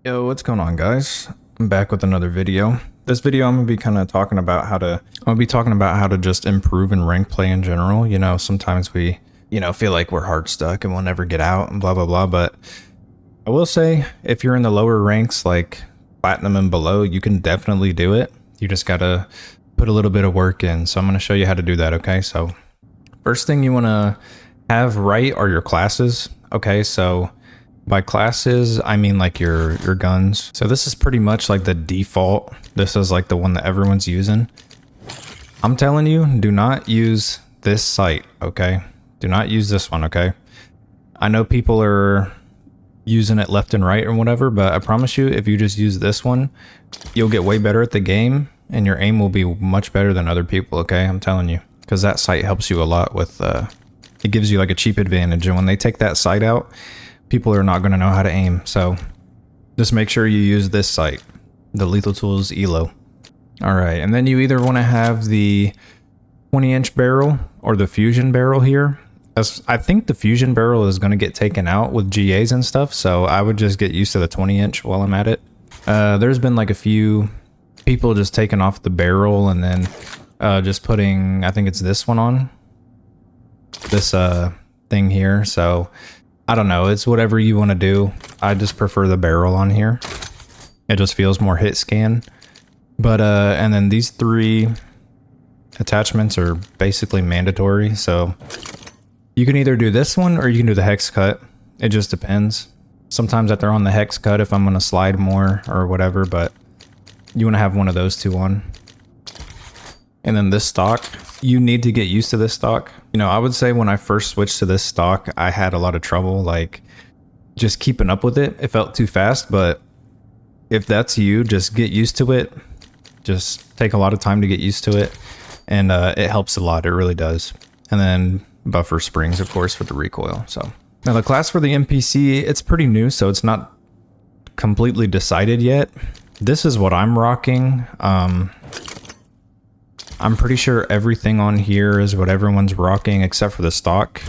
Yo, what's going on, guys? I'm back with another video. This video I'm gonna be kind of talking about how to just improve in rank play in general. You know, sometimes we, feel like we're hard stuck and we'll never get out and blah blah blah, but I will say if you're in the lower ranks like platinum and below, you can definitely do it. You just gotta put a little bit of work in. So I'm gonna show you how to do that, okay? So first thing you wanna have right are your classes. Okay, so by classes, I mean like your guns. So this is pretty much like the default. This is like the one that everyone's using. I'm telling you, do not use this site, okay? Do not use this one, okay? I know people are using it left and right or whatever, but I promise you, if you just use this one, you'll get way better at the game and your aim will be much better than other people, okay? I'm telling you. Because that site helps you a lot with, it gives you like a cheap advantage. And when they take that site out, people are not going to know how to aim. So just make sure you use this site, the Lethal Tools ELO. All right, and then you either want to have the 20-inch barrel or the fusion barrel here. As I think the fusion barrel is going to get taken out with GAs and stuff, so I would just get used to the 20-inch while I'm at it. There's been like a few people just taking off the barrel and then just putting, I think it's this one on, this thing here. So I don't know, it's whatever you want to do. I just prefer the barrel on here. It just feels more hit scan. But and then these three attachments are basically mandatory, so you can either do this one or you can do the hex cut. It just depends. Sometimes I throw on the hex cut if I'm going to slide more or whatever, but you want to have one of those two on. And then this stock, you need to get used to this stock. You know, I would say when I first switched to this stock, I had a lot of trouble like just keeping up with it. It felt too fast, but if that's you, just get used to it. Just take a lot of time to get used to it, and it helps a lot. It really does. And then buffer springs, of course, for the recoil. So now the class for the NPC, it's pretty new, so it's not completely decided yet. This is what I'm rocking. I'm pretty sure everything on here is what everyone's rocking except for the stock.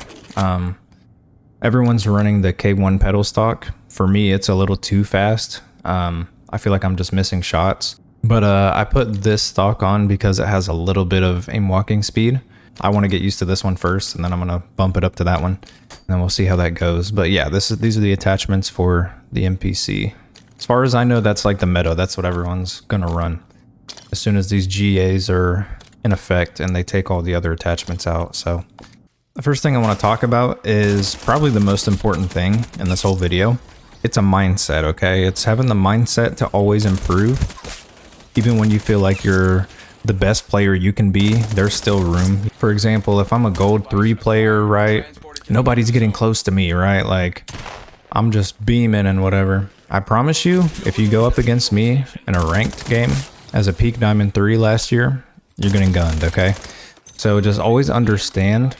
Everyone's running the K1 pedal stock. For me, it's a little too fast. I feel like I'm just missing shots. But I put this stock on because it has a little bit of aim walking speed. I want to get used to this one first, and then I'm going to bump it up to that one. And then we'll see how that goes. But yeah, these are the attachments for the NPC. As far as I know, that's like the meta. That's what everyone's going to run as soon as these GAs are in effect and they take all the other attachments out. So the first thing I want to talk about is probably the most important thing in this whole video. It's a mindset, okay? It's having the mindset to always improve. Even when you feel like you're the best player you can be, there's still room. For example, if I'm a gold 3 player, right? Nobody's getting close to me, right? Like, I'm just beaming and whatever. I promise you, if you go up against me in a ranked game as a peak diamond 3 last year, you're getting gunned, okay? So just always understand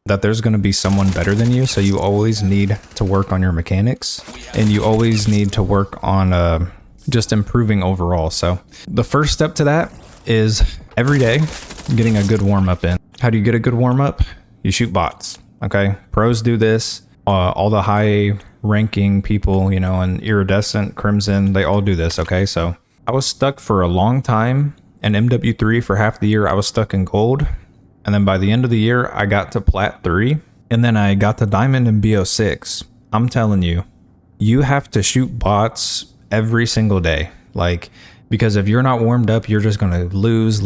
that there's going to be someone better than you, so you always need to work on your mechanics, and you always need to work on just improving overall. So the first step to that is every day getting a good warm-up in. How do you get a good warm-up? You shoot bots, okay? Pros do this. All the high-ranking people, you know, and Iridescent, Crimson, they all do this, okay? So I was stuck for a long time in MW3 for half the year. I was stuck in gold. And then by the end of the year, I got to Plat 3. And then I got to Diamond in BO6. I'm telling you, you have to shoot bots every single day. Like, because if you're not warmed up, you're just going to lose.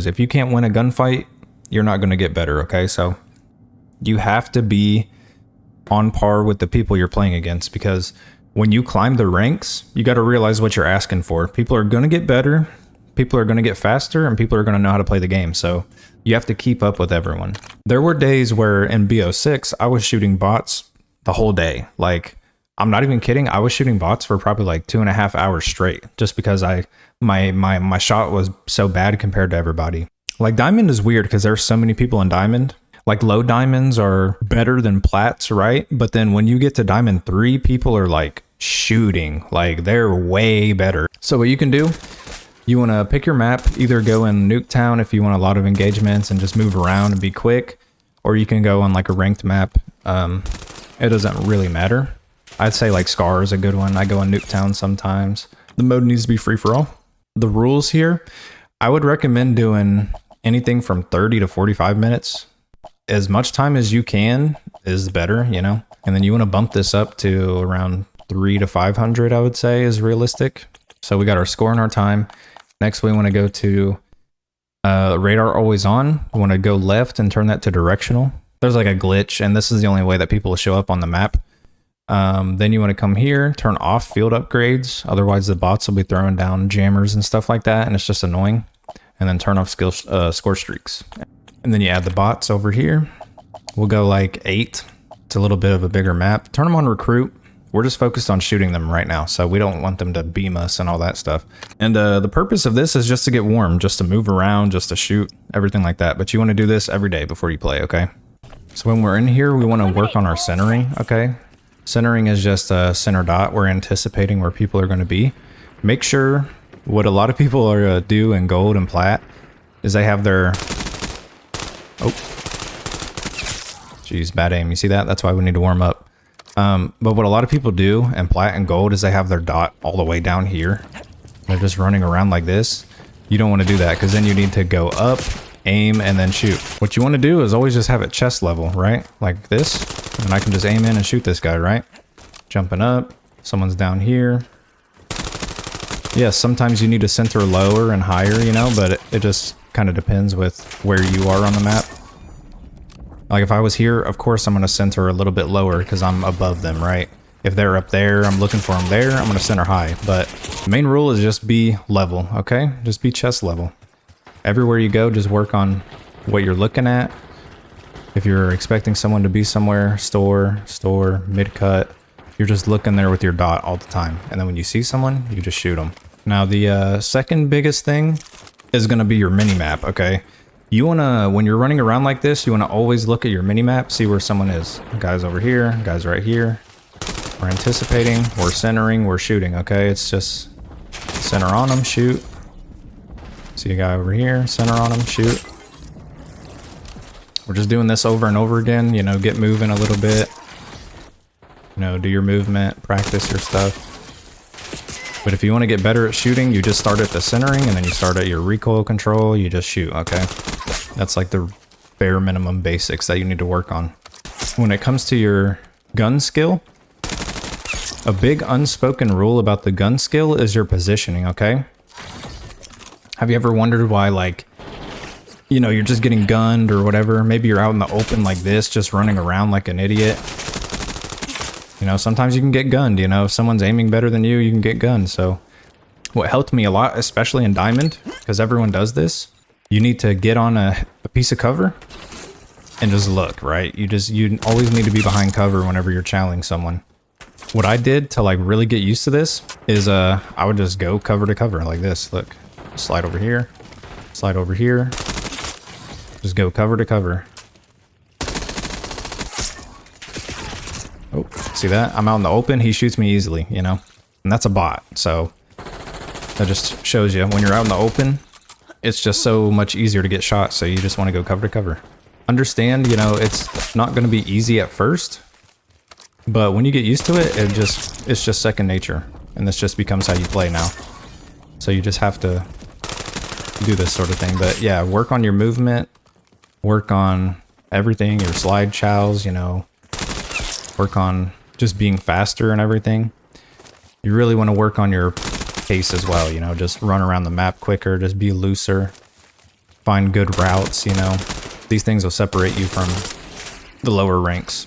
If you can't win a gunfight, you're not going to get better, okay? So you have to be on par with the people you're playing against, because when you climb the ranks, you got to realize what you're asking for. People are going to get better. People are going to get faster, and people are going to know how to play the game. So you have to keep up with everyone. There were days where in BO6, I was shooting bots the whole day. Like, I'm not even kidding. I was shooting bots for probably like 2.5 hours straight, just because my shot was so bad compared to everybody. Like, Diamond is weird because there's so many people in Diamond. Like, low diamonds are better than plats, right? But then when you get to Diamond 3, people are like shooting. Like, they're way better. So what you can do, you want to pick your map, either go in Nuketown if you want a lot of engagements and just move around and be quick, or you can go on like a ranked map. It doesn't really matter. I'd say like Scar is a good one. I go in Nuketown sometimes. The mode needs to be free for all. The rules here, I would recommend doing anything from 30 to 45 minutes. As much time as you can is better, you know? And then you want to bump this up to around 300 to 500, I would say is realistic. So we got our score and our time. Next, we want to go to radar always on. We want to go left and turn that to directional. There's like a glitch, and this is the only way that people will show up on the map. Then you want to come here, turn off field upgrades. Otherwise, the bots will be throwing down jammers and stuff like that, and it's just annoying. And then turn off score streaks. And then you add the bots over here. We'll go like 8. It's a little bit of a bigger map. Turn them on recruit. We're just focused on shooting them right now, so we don't want them to beam us and all that stuff. And the purpose of this is just to get warm, just to move around, just to shoot, everything like that. But you want to do this every day before you play, okay? So when we're in here, we want to work on our centering, okay? Centering is just a center dot. We're anticipating where people are going to be. Make sure what a lot of people are do in gold and plat is they have their... Oh. Jeez, bad aim. You see that? That's why we need to warm up. But what a lot of people do in plat and gold is they have their dot all the way down here. They're just running around like this. You don't want to do that because then you need to go up, aim, and then shoot. What you want to do is always just have it chest level, right? Like this. And I can just aim in and shoot this guy, right? Jumping up. Someone's down here. Yes, sometimes you need to center lower and higher, you know, but it just kind of depends with where you are on the map. Like if I was here, of course I'm going to center a little bit lower because I'm above them, right? If they're up there, I'm looking for them there, I'm going to center high. But the main rule is just be level, okay? Just be chest level. Everywhere you go, just work on what you're looking at. If you're expecting someone to be somewhere, store, mid-cut, you're just looking there with your dot all the time. And then when you see someone, you just shoot them. Now the second biggest thing is going to be your mini-map, okay? You want to, when you're running around like this, you want to always look at your mini-map, see where someone is. Guys over here, guys right here. We're anticipating, we're centering, we're shooting, okay? It's just center on them, shoot. See a guy over here, center on them, shoot. We're just doing this over and over again, you know, get moving a little bit. You know, do your movement, practice your stuff. But if you want to get better at shooting, you just start at the centering and then you start at your recoil control, you just shoot, okay? That's like the bare minimum basics that you need to work on. When it comes to your gun skill, a big unspoken rule about the gun skill is your positioning, okay? Have you ever wondered why, like, you know, you're just getting gunned or whatever? Maybe you're out in the open like this, just running around like an idiot. You know, sometimes you can get gunned, you know, if someone's aiming better than you can get gunned. So what helped me a lot, especially in Diamond, because everyone does this, you need to get on a piece of cover and just look, right? You always need to be behind cover whenever you're challenging someone. What I did to like really get used to this is I would just go cover to cover like this. Look, slide over here, just go cover to cover. Oh, see that? I'm out in the open. He shoots me easily, you know? And that's a bot. So that just shows you when you're out in the open, it's just so much easier to get shot. So you just want to go cover to cover. Understand, you know, it's not going to be easy at first, but when you get used to it, it's just second nature. And this just becomes how you play now. So you just have to do this sort of thing. But yeah, work on your movement, work on everything, your slide chows, you know, work on just being faster and everything. You really want to work on your pace as well, you know, just run around the map quicker, just be looser, find good routes, you know. These things will separate you from the lower ranks.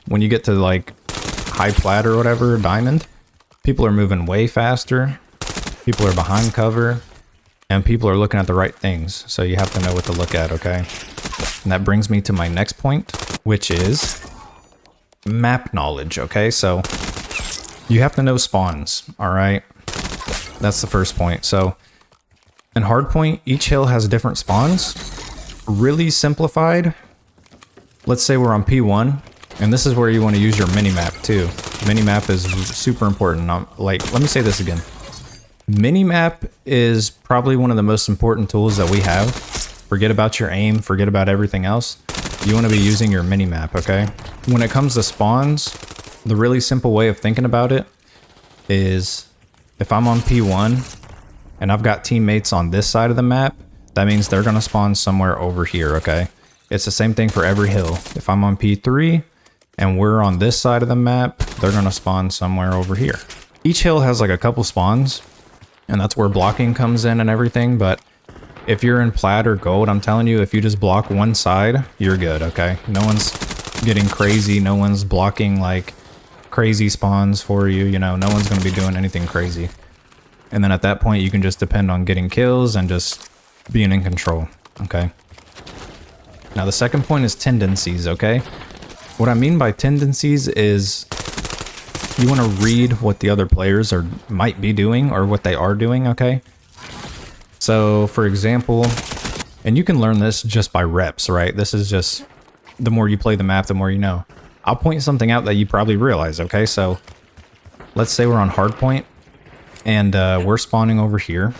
When you get to like high plat or whatever, diamond, people are moving way faster, people are behind cover, and people are looking at the right things. So you have to know what to look at, okay? And that brings me to my next point, which is map knowledge, okay? So you have to know spawns, all right? That's the first point. So in hardpoint, each hill has different spawns. Really simplified, let's say we're on P1, and this is where you want to use your mini-map too. Mini-map is super important. Like, let me say this again. Mini-map is probably one of the most important tools that we have. Forget about your aim, forget about everything else. You want to be using your mini-map, okay? When it comes to spawns, The really simple way of thinking about it is if I'm on P1 and I've got teammates on this side of the map, that means they're going to spawn somewhere over here, okay? It's the same thing for every hill. If I'm on P3 and we're on this side of the map, they're going to spawn somewhere over here. Each hill has like a couple spawns, and that's where blocking comes in and everything, but if you're in plat or gold, I'm telling you, if you just block one side, you're good, okay? No one's getting crazy, no one's blocking like crazy spawns for you, you know, no one's going to be doing anything crazy. And then at that point, you can just depend on getting kills and just being in control, okay? Now the second point is tendencies, okay? What I mean by tendencies is you want to read what the other players might be doing or what they are doing, okay? So for example, and you can learn this just by reps, right? This is just, the more you play the map, the more you know. I'll point something out that you probably realize, okay? So let's say we're on hardpoint and we're spawning over here.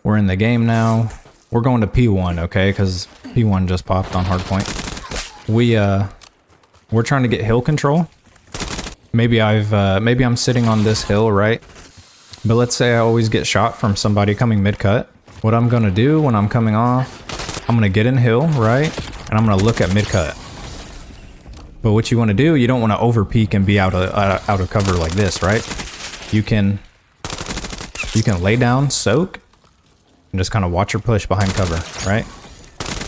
We're in the game now. We're going to P1, okay? Because P1 just popped on hardpoint. We're trying to get hill control. Maybe I'm sitting on this hill, right? But let's say I always get shot from somebody coming mid-cut. What I'm gonna do when I'm coming off, I'm gonna get in hill, right? And I'm gonna look at mid-cut. But what you want to do, you don't want to over peek and be out of cover like this, right? You can lay down, soak, and just kind of watch your push behind cover, right?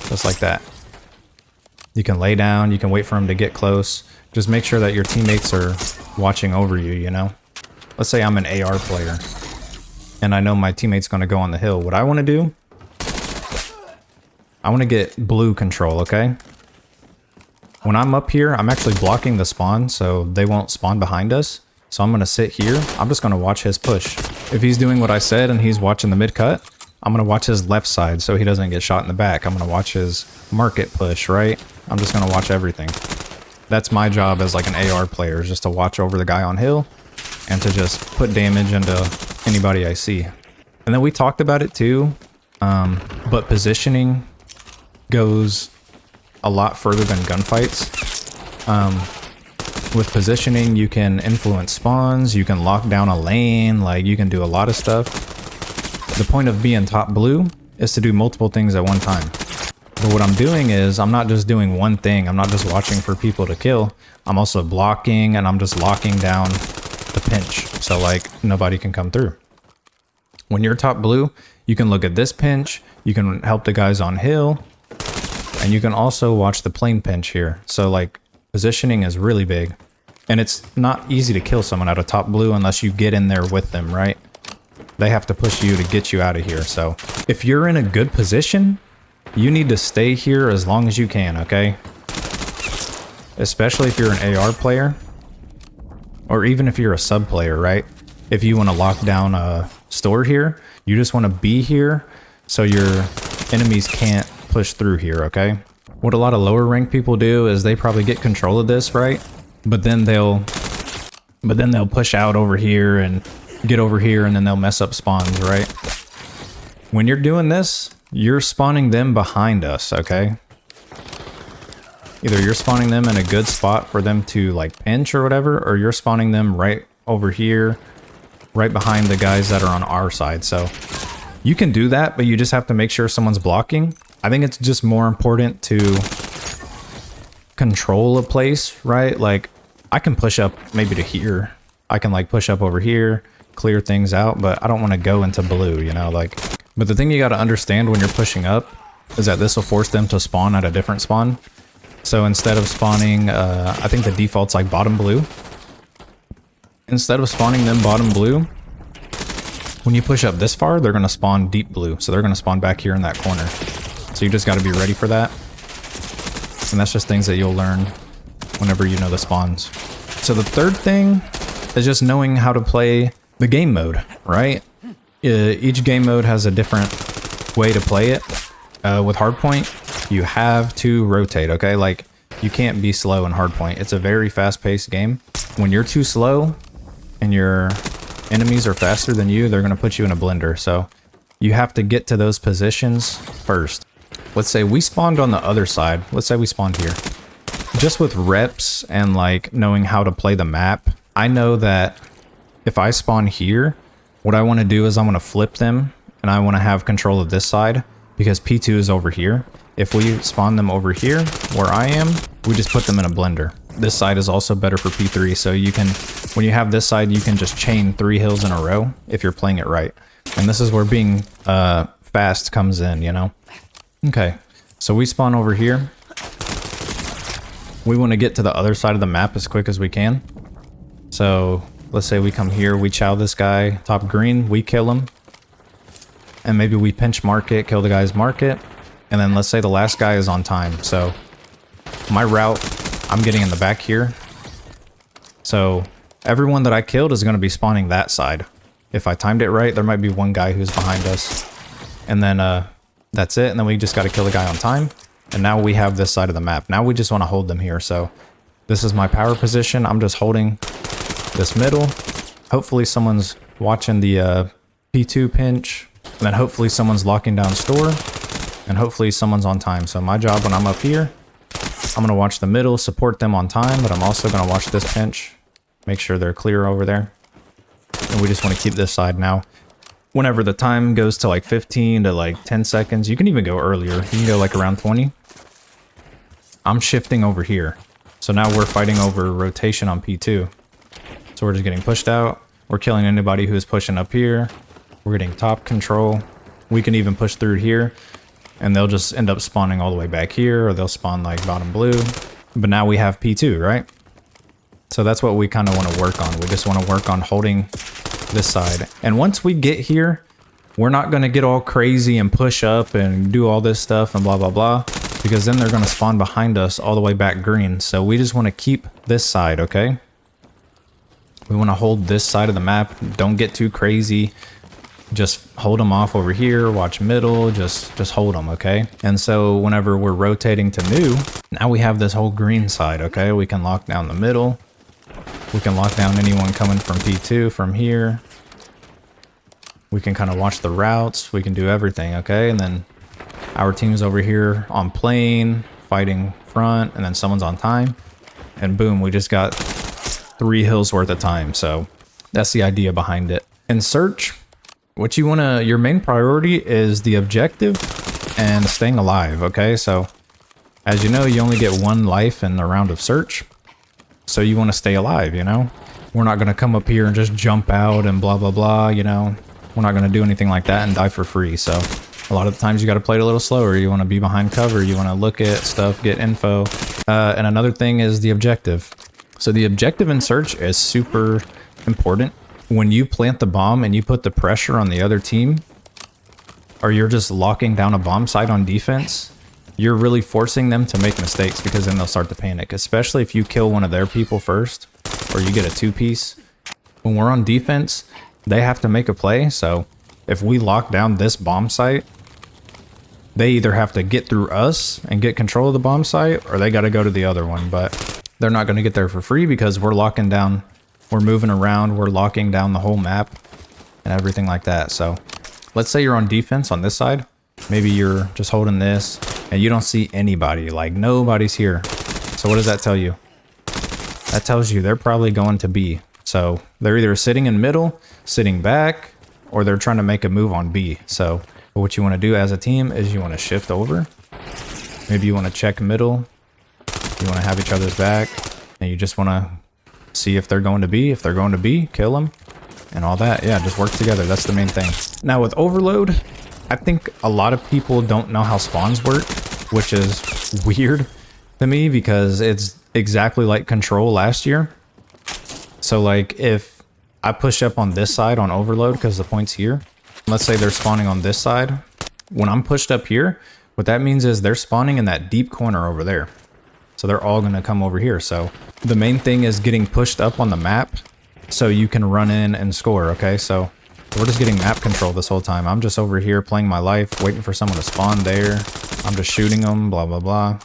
Just like that. You can lay down, you can wait for him to get close. Just make sure that your teammates are watching over you, you know? Let's say I'm an AR player and I know my teammate's going to go on the hill. What I want to do, I want to get blue control, okay? When I'm up here, I'm actually blocking the spawn so they won't spawn behind us. So I'm going to sit here. I'm just going to watch his push. If he's doing what I said and he's watching the mid cut, I'm going to watch his left side so he doesn't get shot in the back. I'm going to watch his market push, right? I'm just going to watch everything. That's my job as like an AR player, is just to watch over the guy on hill and to just put damage into anybody I see. And then we talked about it too, but positioning goes a lot further than gunfights. With positioning, you can influence spawns, you can lock down a lane, like you can do a lot of stuff. The point of being top blue is to do multiple things at one time. But what I'm doing is I'm not just doing one thing. I'm not just watching for people to kill. I'm also blocking and I'm just locking down the pinch. So like nobody can come through. When you're top blue, you can look at this pinch. You can help the guys on hill. And you can also watch the plane pinch here. So like positioning is really big. And it's not easy to kill someone out of top blue unless you get in there with them, right? They have to push you to get you out of here. So if you're in a good position, you need to stay here as long as you can, okay? Especially if you're an AR player. Or even if you're a sub player, right? If you want to lock down a store here, you just want to be here so your enemies can't push through here, okay? What a lot of lower rank people do is they probably get control of this, right? But then they'll push out over here and get over here and then they'll mess up spawns, right? When you're doing this, you're spawning them behind us, okay? Either you're spawning them in a good spot for them to like pinch or whatever, or you're spawning them right over here, right behind the guys that are on our side. So you can do that, but you just have to make sure someone's blocking. I think it's just more important to control a place, right? Like I can push up maybe to here. I can like push up over here, clear things out, but I don't want to go into blue, you know, like. But the thing you got to understand when you're pushing up is that this will force them to spawn at a different spawn. So instead of spawning, I think the default's like bottom blue. Instead of spawning them bottom blue, when you push up this far, they're going to spawn deep blue. So they're going to spawn back here in that corner. So you just got to be ready for that. And that's just things that you'll learn whenever you know the spawns. So the third thing is just knowing how to play the game mode, right? Each game mode has a different way to play it. With hardpoint, you have to rotate, okay? Like, you can't be slow in hardpoint. It's a very fast-paced game. When you're too slow and your enemies are faster than you, they're going to put you in a blender. So you have to get to those positions first. Let's say we spawned on the other side. Let's say we spawned here. just with reps and like knowing how to play the map, I know that if I spawn here, what I want to do is I want to flip them and I want to have control of this side because P2 is over here. If we spawn them over here where I am, we just put them in a blender. This side is also better for P3, so you can, when you have this side, you can just chain 3 hills in a row if you're playing it right. And this is where being fast comes in, you know? Okay, so we spawn over here. We want to get to the other side of the map as quick as we can. So let's say we come here, we chow this guy, top green, we kill him. And maybe we pinch market, kill the guy's market. And then let's say the last guy is on time. So my route, I'm getting in the back here. So everyone that I killed is going to be spawning that side. If I timed it right, there might be one guy who's behind us. And then that's it. And then we just got to kill the guy on time. And now we have this side of the map. Now we just want to hold them here. So this is my power position. I'm just holding this middle. Hopefully someone's watching the P2 pinch. And then hopefully someone's locking down store. And hopefully someone's on time. So my job when I'm up here, I'm going to watch the middle, support them on time, but I'm also going to watch this pinch. Make sure they're clear over there. And we just want to keep this side now. Whenever the time goes to like 15 to like 10 seconds, you can even go earlier. You can go like around 20. I'm shifting over here. So now we're fighting over rotation on P2. So we're just getting pushed out. We're killing anybody who's pushing up here. We're getting top control. We can even push through here. And they'll just end up spawning all the way back here, or they'll spawn like bottom blue. But now we have P2, right? So that's what we kind of want to work on. We just want to work on holding this side. And once we get here, we're not going to get all crazy and push up and do all this stuff and blah, blah, blah. Because then they're going to spawn behind us all the way back green. So we just want to keep this side, okay? We want to hold this side of the map. Don't get too crazy. Just hold them off over here, watch middle, just hold them, okay? And so whenever we're rotating to new, now we have this whole green side, okay? We can lock down the middle. We can lock down anyone coming from P2 from here. We can kind of watch the routes. We can do everything, okay? And then our team's over here on plane, fighting front, and then someone's on time. And boom, we just got 3 hills worth of time. So that's the idea behind it. In search, what you want to, your main priority is the objective and staying alive, okay? So as you know, you only get 1 life in the round of search. So you want to stay alive, you know? We're not going to come up here and just jump out and blah, blah, blah, you know? We're not going to do anything like that and die for free. So a lot of the times you got to play it a little slower. You want to be behind cover. You want to look at stuff, get info. And another thing is the objective. So the objective in search is super important. When you plant the bomb and you put the pressure on the other team, or you're just locking down a bomb site on defense, you're really forcing them to make mistakes because then they'll start to panic, especially if you kill one of their people first, or you get a 2-piece. When we're on defense, they have to make a play. So if we lock down this bomb site, they either have to get through us and get control of the bomb site, or they got to go to the other one. But they're not going to get there for free because we're locking down. We're moving around, we're locking down the whole map and everything like that. So let's say you're on defense on this side. Maybe you're just holding this and you don't see anybody, like nobody's here. So what does that tell you? That tells you they're probably going to B. So they're either sitting in middle, sitting back, or they're trying to make a move on B. So what you want to do as a team is you want to shift over. Maybe you want to check middle. You want to have each other's back and you just want to see if they're going to B. If they're going to B, kill them and all that. Yeah, just work together. That's the main thing. Now with overload, I think a lot of people don't know how spawns work, which is weird to me because it's exactly like control last year. So like if I push up on this side on overload because the point's here, let's say they're spawning on this side. When I'm pushed up here, what that means is they're spawning in that deep corner over there. So they're all going to come over here. So the main thing is getting pushed up on the map so you can run in and score, okay? So we're just getting map control this whole time. I'm just over here playing my life, waiting for someone to spawn there. I'm just shooting them, blah, blah, blah.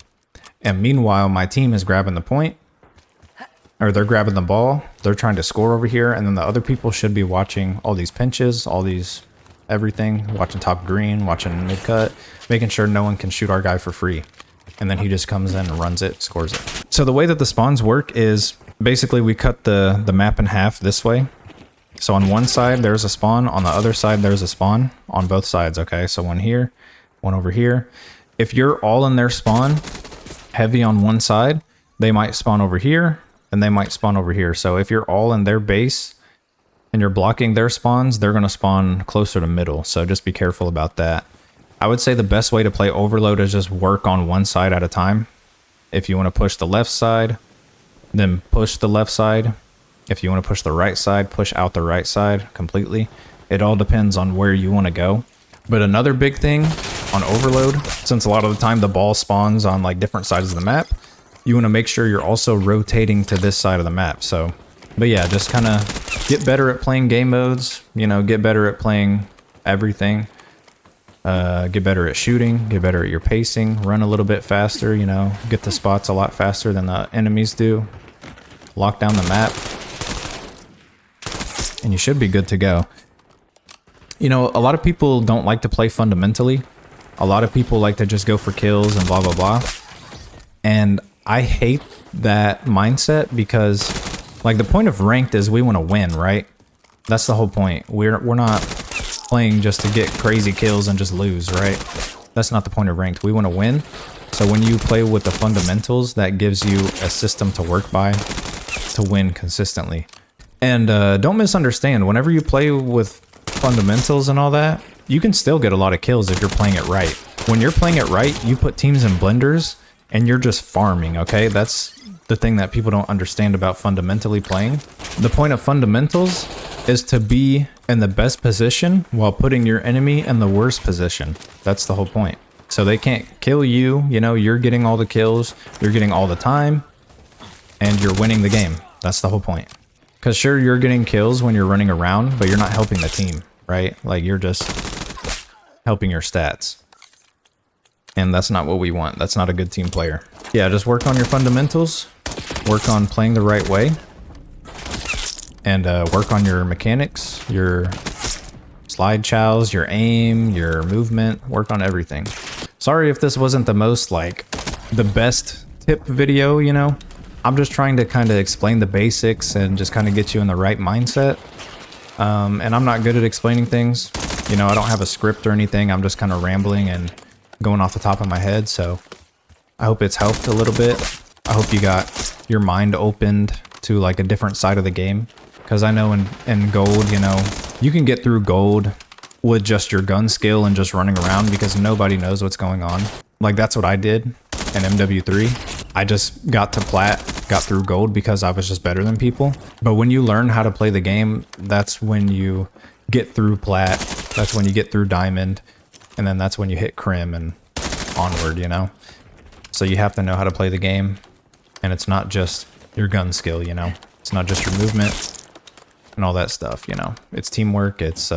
And meanwhile, my team is grabbing the point, or they're grabbing the ball. They're trying to score over here. And then the other people should be watching all these pinches, all these everything, watching top green, watching mid cut, making sure no one can shoot our guy for free. And then he just comes in and runs it, scores it. So the way that the spawns work is basically we cut the map in half this way. So on one side there's a spawn, on the other side there's a spawn, on both sides, okay? So one here, one over here. If you're all in their spawn, heavy on one side, they might spawn over here, and they might spawn over here. So if you're all in their base, and you're blocking their spawns, they're going to spawn closer to middle. So just be careful about that. I would say the best way to play Overload is just work on one side at a time. If you want to push the left side, then push the left side. If you want to push the right side, push out the right side completely. It all depends on where you want to go. But another big thing on Overload, since a lot of the time the ball spawns on like different sides of the map, you want to make sure you're also rotating to this side of the map. So, but yeah, just kind of get better at playing game modes, you know, get better at playing everything. Get better at shooting, get better at your pacing, run a little bit faster, you know, get the spots a lot faster than the enemies do. Lock down the map. And you should be good to go. You know, a lot of people don't like to play fundamentally. A lot of people like to just go for kills and blah, blah, blah. And I hate that mindset because, like, the point of ranked is we want to win, right? That's the whole point. We're not playing just to get crazy kills and just lose, right? That's not the point of ranked. We want to win. So when you play with the fundamentals, that gives you a system to work by to win consistently. And don't misunderstand, whenever you play with fundamentals and all that, you can still get a lot of kills if you're playing it right. When you're playing it right, you put teams in blenders and you're just farming, okay? That's the thing that people don't understand about fundamentally playing. The point of fundamentals is to be in the best position while putting your enemy in the worst position. That's the whole point. So they can't kill you, you know, you're getting all the kills, you're getting all the time, and you're winning the game. That's the whole point. Because sure, you're getting kills when you're running around, but you're not helping the team, right? Like, you're just helping your stats. And that's not what we want. That's not a good team player. Yeah, just work on your fundamentals. Work on playing the right way. And work on your mechanics, your slide chows, your aim, your movement. Work on everything. Sorry if this wasn't the most, like, the best tip video, you know? I'm just trying to kind of explain the basics and just kind of get you in the right mindset. And I'm not good at explaining things. You know, I don't have a script or anything. I'm just kind of rambling and going off the top of my head. So I hope it's helped a little bit. I hope you got your mind opened to like a different side of the game. Because I know in gold, you know, you can get through gold with just your gun skill and just running around because nobody knows what's going on. Like, that's what I did in MW3. I just got to plat, got through gold because I was just better than people. But when you learn how to play the game, that's when you get through plat, that's when you get through diamond, and then that's when you hit crim and onward, you know? So you have to know how to play the game, and it's not just your gun skill, you know? It's not just your movement and all that stuff, you know? It's teamwork, it's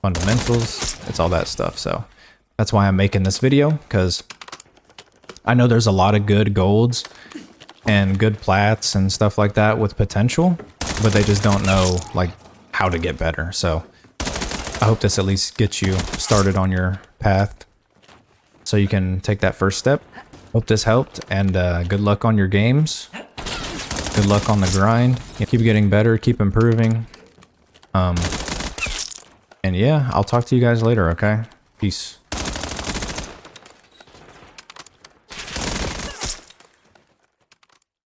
fundamentals, it's all that stuff. So that's why I'm making this video, because I know there's a lot of good golds and good plats and stuff like that with potential, but they just don't know like how to get better. So I hope this at least gets you started on your path so you can take that first step. Hope this helped, and good luck on your games. Good luck on the grind. Keep getting better, keep improving. And yeah, I'll talk to you guys later, okay? Peace.